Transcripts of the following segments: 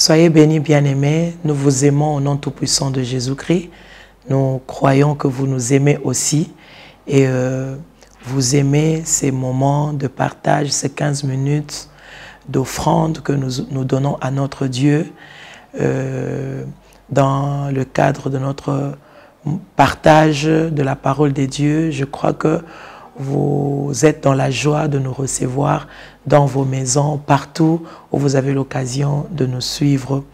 Soyez bénis, bien-aimés. Nous vous aimons au nom tout-puissant de Jésus-Christ. Nous croyons que vous nous aimez aussi. Et vous aimez ces moments de partage, ces 15 minutes d'offrande que nous donnons à notre Dieu dans le cadre de notre partage de la parole de Dieu. Je crois que vous êtes dans la joie de nous recevoir dans vos maisons, partout où vous avez l'occasion de nous suivre.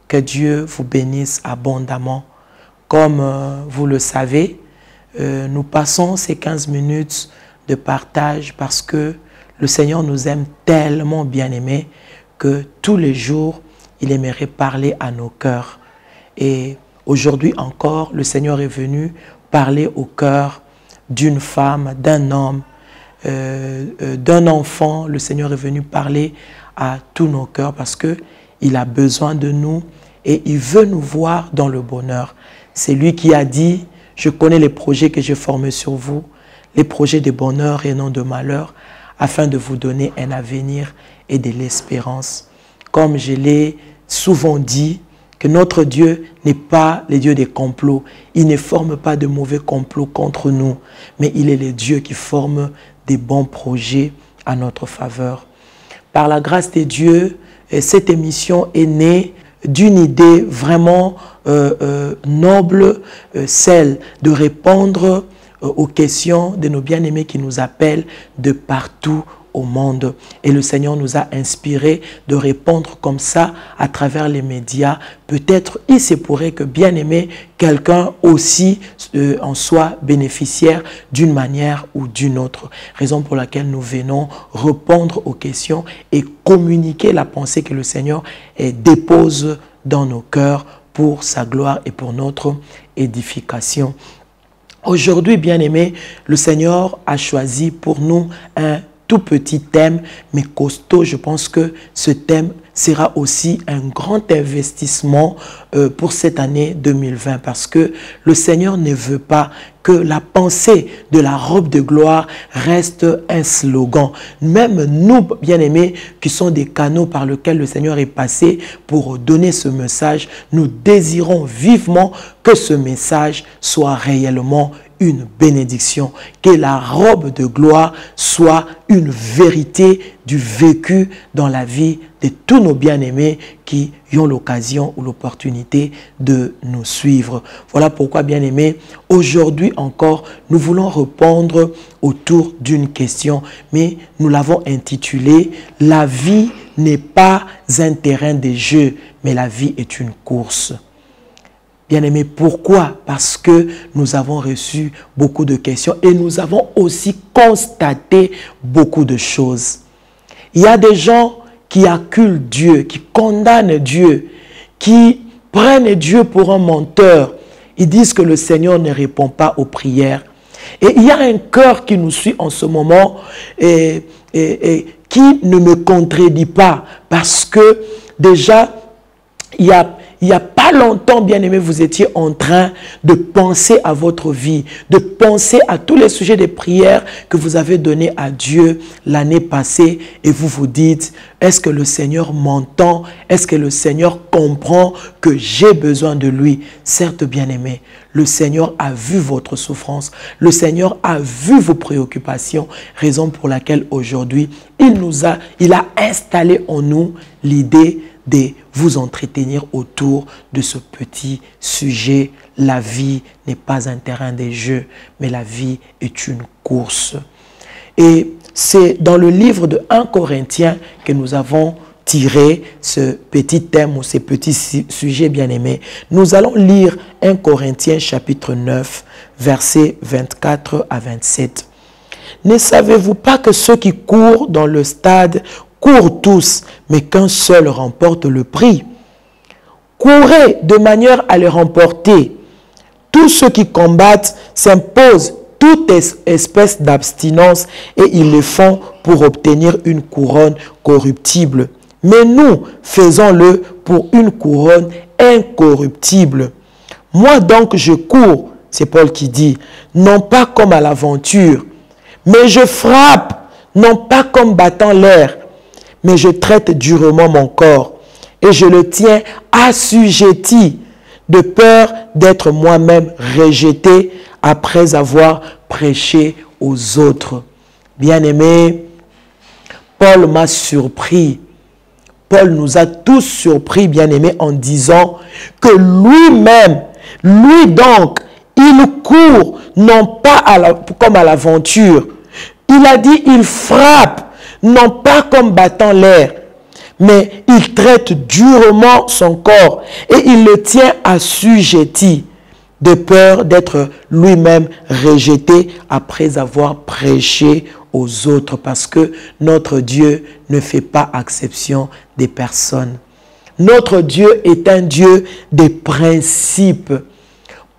Que Dieu vous bénisse abondamment. Comme vous le savez, nous passons ces 15 minutes de partage parce que le Seigneur nous aime tellement bien-aimés que tous les jours, il aimerait parler à nos cœurs. Et aujourd'hui encore, le Seigneur est venu parler au cœur d'une femme, d'un homme, d'un enfant. Le Seigneur est venu parler à tous nos cœurs parce qu'il a besoin de nous et il veut nous voir dans le bonheur. C'est lui qui a dit, je connais les projets que j'ai formés sur vous, les projets de bonheur et non de malheur, afin de vous donner un avenir et de l'espérance. Comme je l'ai souvent dit, que notre Dieu n'est pas le Dieu des complots. Il ne forme pas de mauvais complots contre nous, mais il est le Dieu qui forme des bons projets à notre faveur. Par la grâce de Dieu, cette émission est née d'une idée vraiment noble, celle de répondre aux questions de nos bien-aimés qui nous appellent de partout au monde. Et le Seigneur nous a inspiré de répondre comme ça à travers les médias. Peut-être il se pourrait que bien aimé, quelqu'un aussi en soit bénéficiaire d'une manière ou d'une autre. Raison pour laquelle nous venons répondre aux questions et communiquer la pensée que le Seigneur dépose dans nos cœurs pour sa gloire et pour notre édification. Aujourd'hui, bien aimé, le Seigneur a choisi pour nous un tout petit thème, mais costaud. Je pense que ce thème sera aussi un grand investissement pour cette année 2020 parce que le Seigneur ne veut pas que la pensée de la robe de gloire reste un slogan. Même nous, bien-aimés, qui sont des canaux par lesquels le Seigneur est passé pour donner ce message, nous désirons vivement que ce message soit réellement une bénédiction, que la robe de gloire soit une vérité du vécu dans la vie de tous nos bien-aimés qui ont l'occasion ou l'opportunité de nous suivre. Voilà pourquoi, bien-aimés, aujourd'hui encore, nous voulons répondre autour d'une question, mais nous l'avons intitulée « La vie n'est pas un terrain de jeu, mais la vie est une course ». Bien-aimés, pourquoi? Parce que nous avons reçu beaucoup de questions et nous avons aussi constaté beaucoup de choses. Il y a des gens qui acculent Dieu, qui condamnent Dieu, qui prennent Dieu pour un menteur. Ils disent que le Seigneur ne répond pas aux prières. Et il y a un cœur qui nous suit en ce moment et qui ne me contredit pas parce que déjà, il y a pas longtemps, bien-aimés, vous étiez en train de penser à votre vie, de penser à tous les sujets de prière que vous avez donnés à Dieu l'année passée et vous vous dites, est-ce que le Seigneur m'entend? Est-ce que le Seigneur comprend que j'ai besoin de lui? Certes, bien-aimés, le Seigneur a vu votre souffrance, le Seigneur a vu vos préoccupations, raison pour laquelle aujourd'hui, il a installé en nous l'idée de vous entretenir autour de ce petit sujet. La vie n'est pas un terrain de jeu, mais la vie est une course. Et c'est dans le livre de 1 Corinthiens que nous avons tiré ce petit thème ou ces petits sujets bien-aimés. Nous allons lire 1 Corinthiens chapitre 9, versets 24 à 27. Ne savez-vous pas que ceux qui courent dans le stade courent tous, mais qu'un seul remporte le prix? Courez de manière à le remporter. Tous ceux qui combattent s'imposent toute espèce d'abstinence et ils le font pour obtenir une couronne corruptible. Mais nous, faisons-le pour une couronne incorruptible. Moi donc je cours, c'est Paul qui dit, non pas comme à l'aventure, mais je frappe, non pas comme battant l'air, mais je traite durement mon corps, et je le tiens assujetti, de peur d'être moi-même rejeté après avoir prêché aux autres. Bien-aimés, Paul m'a surpris. Paul nous a tous surpris, bien-aimés, en disant que lui-même, lui donc, il court, non pas comme à l'aventure. Il a dit, il frappe, non pas comme battant l'air, mais il traite durement son corps et il le tient assujetti, de peur d'être lui-même rejeté après avoir prêché aux autres, parce que notre Dieu ne fait pas exception des personnes. Notre Dieu est un Dieu des principes.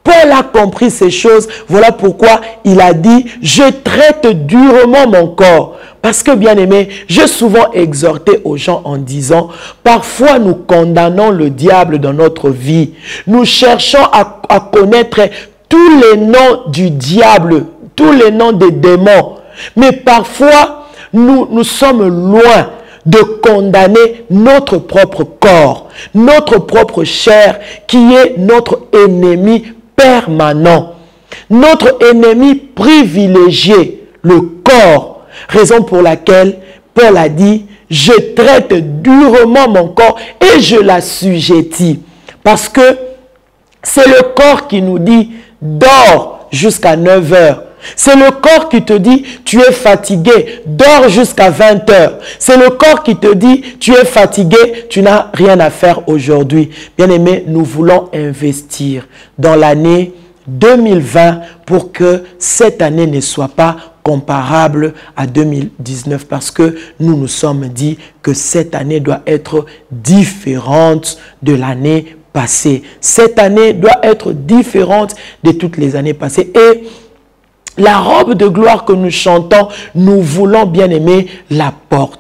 Paul a compris ces choses, voilà pourquoi il a dit « Je traite durement mon corps ». Parce que, bien aimé, j'ai souvent exhorté aux gens en disant « Parfois, nous condamnons le diable dans notre vie. Nous cherchons à connaître tous les noms du diable, tous les noms des démons. Mais parfois, nous sommes loin de condamner notre propre corps, notre propre chair, qui est notre ennemi permanent, notre ennemi privilégié, le corps. Raison pour laquelle Paul a dit, je traite durement mon corps et je l'assujettis. Parce que c'est le corps qui nous dit, dors jusqu'à 9 heures. C'est le corps qui te dit, tu es fatigué, dors jusqu'à 20 heures. C'est le corps qui te dit, tu es fatigué, tu n'as rien à faire aujourd'hui. Bien-aimés, nous voulons investir dans l'année 2020 pour que cette année ne soit pas comparable à 2019, parce que nous nous sommes dit que cette année doit être différente de l'année passée. Cette année doit être différente de toutes les années passées. Et la robe de gloire que nous chantons, nous voulons, bien aimer, la porter.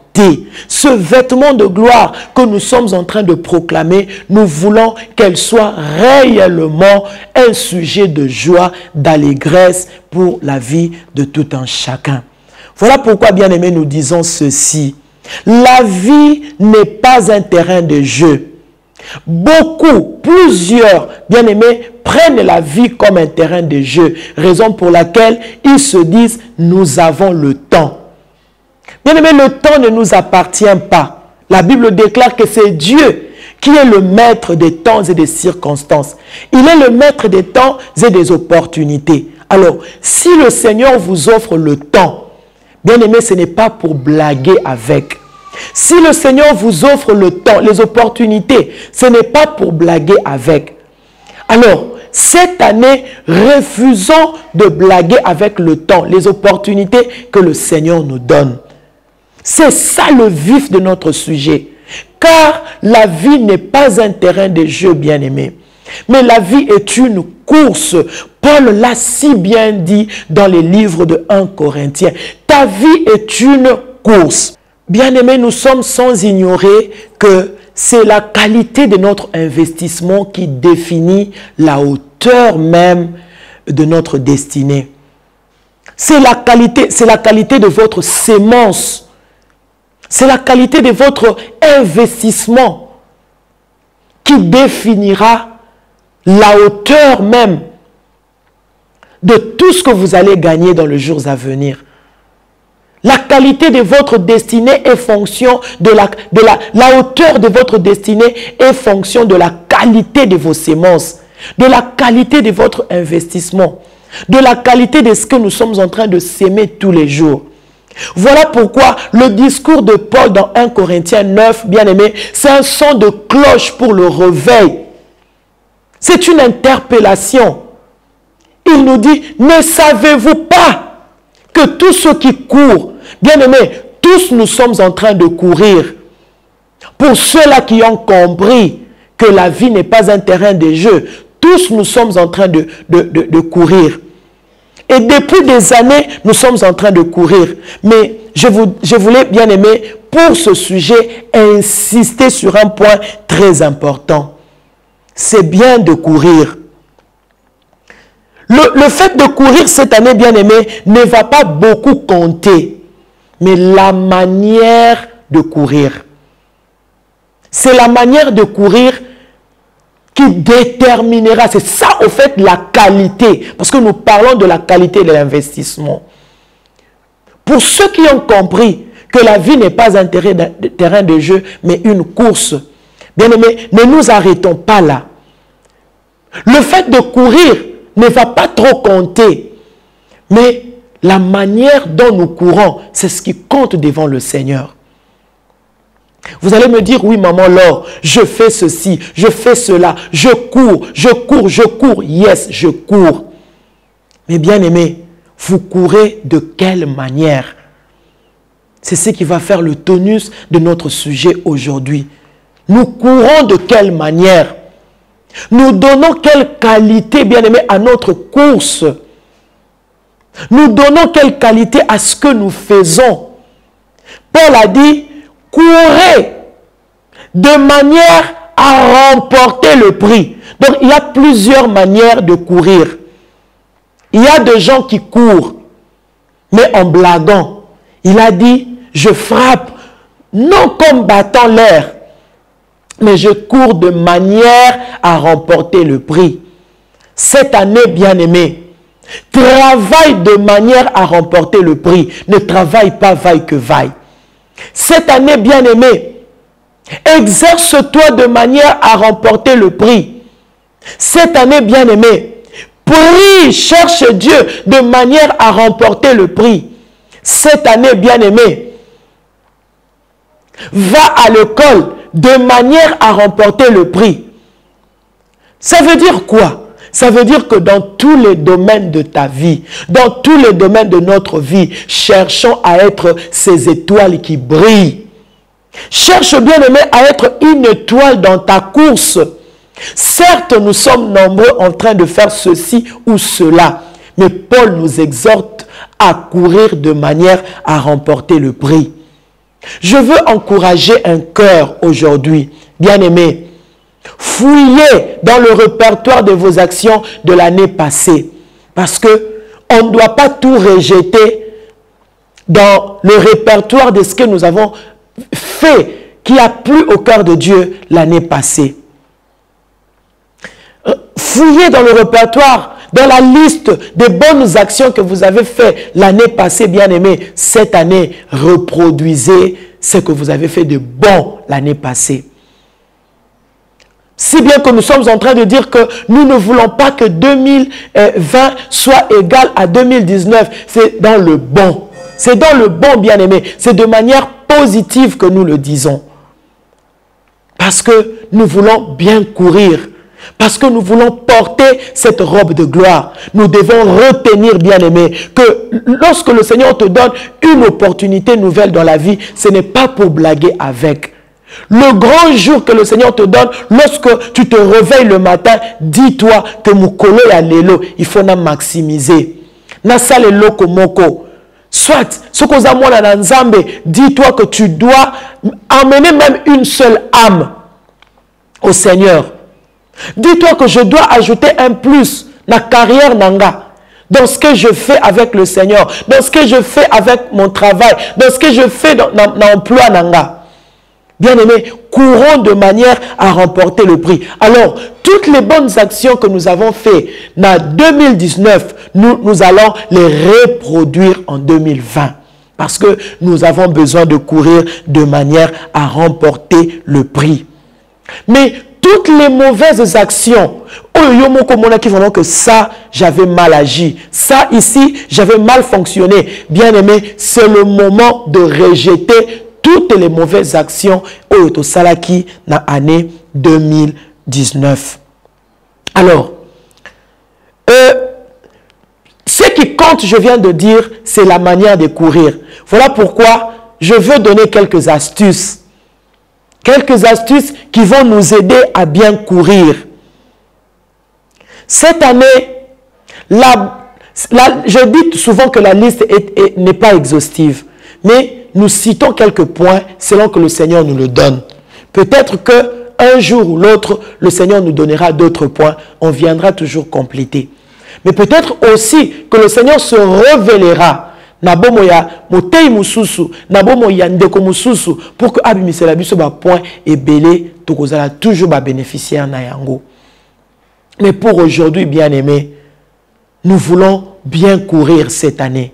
Ce vêtement de gloire que nous sommes en train de proclamer, nous voulons qu'elle soit réellement un sujet de joie, d'allégresse pour la vie de tout un chacun. Voilà pourquoi, bien aimé, nous disons ceci. La vie n'est pas un terrain de jeu. Plusieurs, bien aimés, prennent la vie comme un terrain de jeu, raison pour laquelle ils se disent, nous avons le temps. Bien aimé, le temps ne nous appartient pas. La Bible déclare que c'est Dieu qui est le maître des temps et des circonstances. Il est le maître des temps et des opportunités. Alors, si le Seigneur vous offre le temps, bien aimé, ce n'est pas pour blaguer avec. Si le Seigneur vous offre le temps, les opportunités, ce n'est pas pour blaguer avec. Alors, cette année, refusons de blaguer avec le temps, les opportunités que le Seigneur nous donne. C'est ça le vif de notre sujet. Car la vie n'est pas un terrain de jeu, bien-aimé. Mais la vie est une course. Paul l'a si bien dit dans les livres de 1 Corinthiens. Ta vie est une course. Bien-aimés, nous sommes sans ignorer que c'est la qualité de notre investissement qui définit la hauteur même de notre destinée. C'est la qualité de votre sémence. C'est la qualité de votre investissement qui définira la hauteur même de tout ce que vous allez gagner dans les jours à venir. La qualité de votre destinée est fonction de la hauteur de votre destinée est fonction de la qualité de vos sémences, de la qualité de votre investissement, de la qualité de ce que nous sommes en train de s'aimer tous les jours. Voilà pourquoi le discours de Paul dans 1 Corinthiens 9, bien aimé, c'est un son de cloche pour le réveil. C'est une interpellation. Il nous dit, ne savez-vous pas que tous ceux qui courent, bien aimés, tous nous sommes en train de courir. Pour ceux-là qui ont compris que la vie n'est pas un terrain de jeu, tous nous sommes en train de courir. Et depuis des années, nous sommes en train de courir. Mais je voulais, bien aimé, pour ce sujet, insister sur un point très important. C'est bien de courir. Le fait de courir cette année, bien aimé, ne va pas beaucoup compter. Mais la manière de courir. Ce c'est la manière de courir qui déterminera. C'est ça, au fait, la qualité. Parce que nous parlons de la qualité de l'investissement. Pour ceux qui ont compris que la vie n'est pas un terrain de jeu, mais une course, bien aimé, ne nous arrêtons pas là. Le fait de courir ne va pas trop compter. Mais la manière dont nous courons, c'est ce qui compte devant le Seigneur. Vous allez me dire, oui maman Laure, je fais ceci, je fais cela, je cours, je cours, je cours. Yes, je cours. Mais bien aimé, vous courez de quelle manière? C'est ce qui va faire le tonus de notre sujet aujourd'hui. Nous courons de quelle manière? Nous donnons quelle qualité, bien aimé, à notre course? Nous donnons quelle qualité à ce que nous faisons? Paul a dit, courez de manière à remporter le prix. Donc, il y a plusieurs manières de courir. Il y a des gens qui courent, mais en blaguant. Il a dit, je frappe, non comme battant l'air, mais je cours de manière à remporter le prix. Cette année, bien-aimé, travaille de manière à remporter le prix. Ne travaille pas vaille que vaille. Cette année, bien-aimé, exerce-toi de manière à remporter le prix. Cette année, bien-aimé, prie, cherche Dieu de manière à remporter le prix. Cette année, bien-aimé, va à l'école de manière à remporter le prix. Ça veut dire quoi? Ça veut dire que dans tous les domaines de ta vie, dans tous les domaines de notre vie, cherchons à être ces étoiles qui brillent. Cherche, bien aimé, à être une étoile dans ta course. Certes, nous sommes nombreux en train de faire ceci ou cela, mais Paul nous exhorte à courir de manière à remporter le prix. Je veux encourager un cœur aujourd'hui, bien aimé. Fouillez dans le répertoire de vos actions de l'année passée. Parce que on ne doit pas tout rejeter dans le répertoire de ce que nous avons fait qui a plu au cœur de Dieu l'année passée. Fouillez dans le répertoire, dans la liste des bonnes actions que vous avez fait l'année passée, bien aimé. Cette année, reproduisez ce que vous avez fait de bon l'année passée. Si bien que nous sommes en train de dire que nous ne voulons pas que 2020 soit égal à 2019. C'est dans le bon. C'est dans le bon, bien-aimé. C'est de manière positive que nous le disons. Parce que nous voulons bien courir. Parce que nous voulons porter cette robe de gloire. Nous devons retenir, bien-aimé, que lorsque le Seigneur te donne une opportunité nouvelle dans la vie, ce n'est pas pour blaguer avec. Le grand jour que le Seigneur te donne, lorsque tu te réveilles le matin, dis-toi que Mukolo ya lelo, il faut na maximiser. Nasa lelo komoko. Soit, ce que na nzambe, dis-toi que tu dois amener même une seule âme au Seigneur. Dis-toi que je dois ajouter un plus na carrière nanga. Dans ce que je fais avec le Seigneur, dans ce que je fais avec mon travail, dans ce que je fais dans l'emploi nanga. Bien-aimés, courons de manière à remporter le prix. Alors, toutes les bonnes actions que nous avons faites en 2019, nous allons les reproduire en 2020. Parce que nous avons besoin de courir de manière à remporter le prix. Mais toutes les mauvaises actions, qui vont que ça, j'avais mal agi. Ça, ici, j'avais mal fonctionné. Bien-aimés, c'est le moment de rejeter toutes les mauvaises actions au Salaki dans l'année 2019. Alors, ce qui compte, je viens de dire, c'est la manière de courir. Voilà pourquoi je veux donner quelques astuces. Quelques astuces qui vont nous aider à bien courir. Cette année, je dis souvent que la liste n'est pas exhaustive, mais nous citons quelques points selon que le Seigneur nous le donne. Peut-être qu'un jour ou l'autre, le Seigneur nous donnera d'autres points. On viendra toujours compléter. Mais peut-être aussi que le Seigneur se révélera na bomo ya motei mususu, na bomo ya ndeko mususu, pour que abimisela biso ba point et belé, tokozala toujours ba bénéficiaire na yango. Mais pour aujourd'hui, bien aimé, nous voulons bien courir cette année.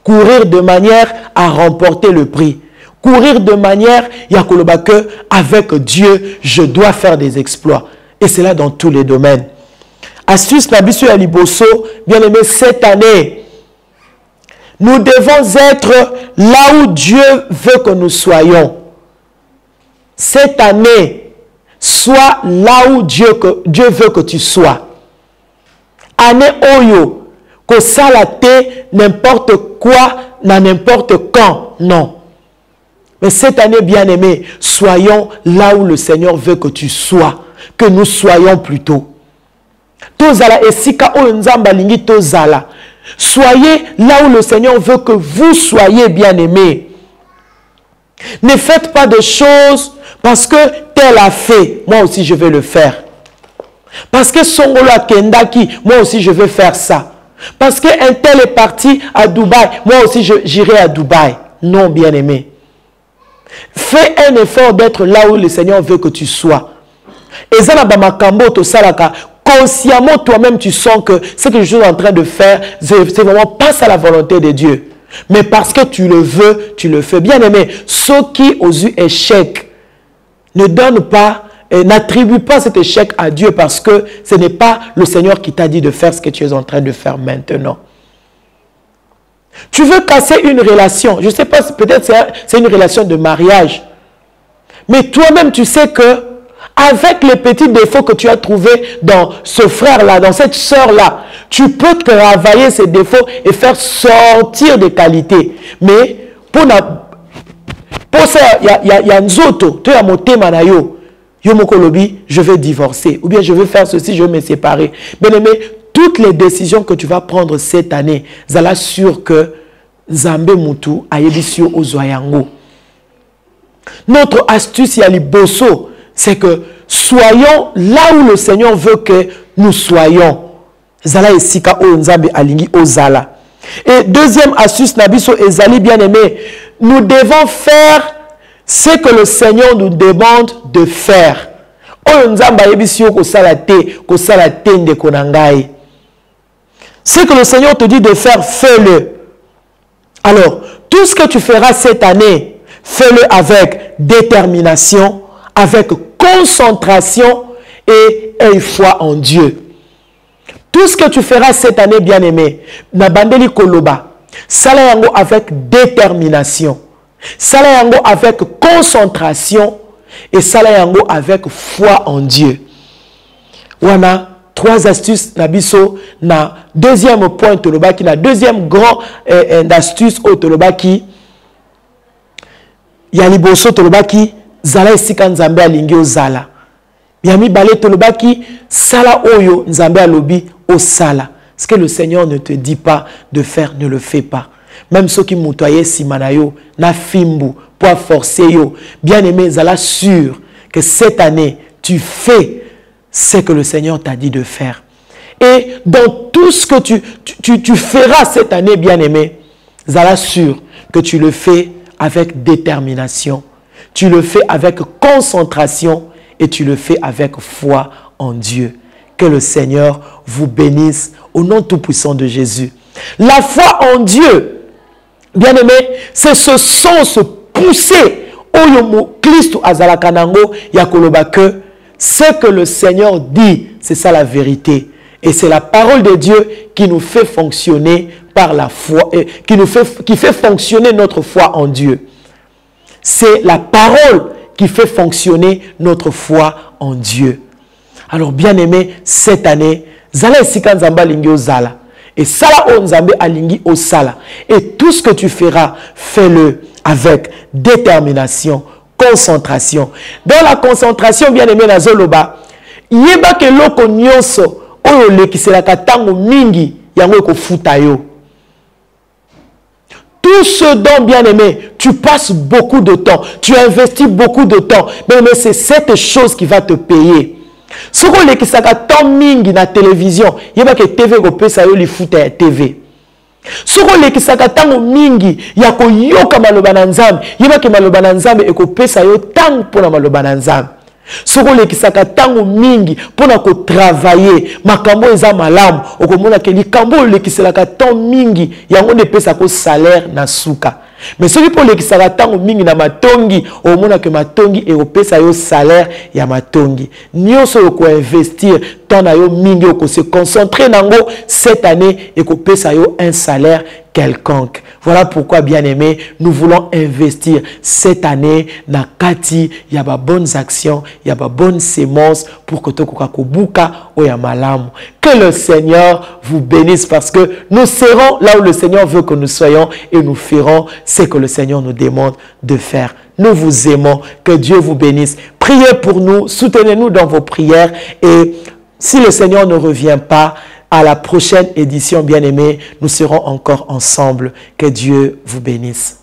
Courir de manière à remporter le prix. Courir de manière, yakoloba que avec Dieu, je dois faire des exploits. Et c'est là dans tous les domaines. Astuce Nabisu ya liboso, bien aimé, cette année, nous devons être là où Dieu veut que nous soyons. Cette année, sois là où Dieu veut que tu sois. Année Oyo, que ça la té n'importe quoi, n'importe quand, non. Mais cette année, bien aimé, soyons là où le Seigneur veut que tu sois, que nous soyons plutôt. Tozala esika o nzamba lingi tozala. Soyez là où le Seigneur veut que vous soyez, bien aimés. Ne faites pas de choses parce que tel a fait, moi aussi je vais le faire. Parce que Songolo a Kendaki, moi aussi je vais faire ça. Parce qu'un tel est parti à Dubaï, moi aussi j'irai à Dubaï. Non, bien aimé. Fais un effort d'être là où le Seigneur veut que tu sois. Et ça, consciemment, toi-même, tu sens que ce que je suis en train de faire, c'est vraiment pas ça la volonté de Dieu. Mais parce que tu le veux, tu le fais. Bien aimé, ceux qui ont eu échec, ne donnent pas, n'attribuent pas cet échec à Dieu parce que ce n'est pas le Seigneur qui t'a dit de faire ce que tu es en train de faire maintenant. Tu veux casser une relation, je ne sais pas, peut-être c'est une relation de mariage. Mais toi-même, tu sais que avec les petits défauts que tu as trouvés dans ce frère-là, dans cette sœur-là, tu peux travailler ces défauts et faire sortir des qualités. Mais pour ça, il y a nzoto, tu as monté manayo, yomokolobi, je vais divorcer, ou bien je vais faire ceci, je vais me séparer. Bien aimé, toutes les décisions que tu vas prendre cette année, zala sûr que Nzambe Mutu ayebisio ozoyango. Notre astuce yali bosso, c'est que soyons là où le Seigneur veut que nous soyons. Zala esika o Nzambe alingi ozala. Et deuxième astuce nabiso ezali bien aimé, nous devons faire ce que le Seigneur nous demande de faire. O Nzambe ayebisio ko salate ndeko na ngai. Ce que le Seigneur te dit de faire, fais-le. Alors, tout ce que tu feras cette année, fais-le avec détermination, avec concentration et foi en Dieu. Tout ce que tu feras cette année, bien-aimé, Nabandeli Koloba, sala yango avec détermination, sala yango avec concentration et sala yango avec foi en Dieu. Wana, 3 astuces nabiso na deuxième point tolobaki na deuxième grand astuce au tolobaki ya liboso tolobaki zala esika Nzambe alingi ozala ya mibale tolobaki sala oyo Nzambe alobi osala. Ce que le Seigneur ne te dit pas de faire, ne le fais pas. Même ceux qui mutoye simanayo na fimbu pour forcer yo, bien aimé, zala sûr que cette année tu fais ce que le Seigneur t'a dit de faire. Et dans tout ce que tu feras cette année, bien-aimé, zala sûr que tu le fais avec détermination, tu le fais avec concentration et tu le fais avec foi en Dieu. Que le Seigneur vous bénisse au nom tout-puissant de Jésus. La foi en Dieu, bien-aimé, c'est ce sens poussé au Christ azalakanango yakoloba que ce que le Seigneur dit, c'est ça la vérité. Et c'est la parole de Dieu qui nous fait fonctionner par la foi, qui fait fonctionner notre foi en Dieu. C'est la parole qui fait fonctionner notre foi en Dieu. Alors bien aimé, cette année, Zala esika Nzamba lingi ozala. Et sala o Nzambe alingi osala. Et tout ce que tu feras, fais-le avec détermination, concentration. Dans la concentration, bien aimé, nazoloba, yeba ke loko nyonso oyo lekiselaka tango mingi yango ekofuta yo. Tout ce dont, bien aimé, tu passes beaucoup de temps, tu investis beaucoup de temps, mais c'est cette chose qui va te payer. Ce qu'on lekisaka tant mingi na télévision, yeba ke TV ko pesa yo li futa ya TV. Soko lekisaka tango mingi ya koyoka maloba na Nzambe, yebaki maloba na Nzambe ekopesa yo tango pona maloba na Nzambe. Soko lekisaka tango mingi pona ko travailler makambo eza malamu, okomona ke likambo lekiselaka tango mingi yango ne pesa ko salaire na suka. Mais soki po lekisaka tango mingi na matongi, omona ke matongi ekopesa yo salaire ya matongi. Nyonso yoko investir tant na yo mingi yoko se concentrer nango cette année ekopesa yo un salaire quelconque. Voilà pourquoi, bien-aimés, nous voulons investir cette année na kati ya ba bonnes actions, ya ba bonnes semences pour que tokoka kobuka o ya malamu. Que le Seigneur vous bénisse parce que nous serons là où le Seigneur veut que nous soyons et nous ferons ce que le Seigneur nous demande de faire. Nous vous aimons. Que Dieu vous bénisse. Priez pour nous, soutenez-nous dans vos prières et si le Seigneur ne revient pas, à la prochaine édition, bien-aimés, nous serons encore ensemble. Que Dieu vous bénisse.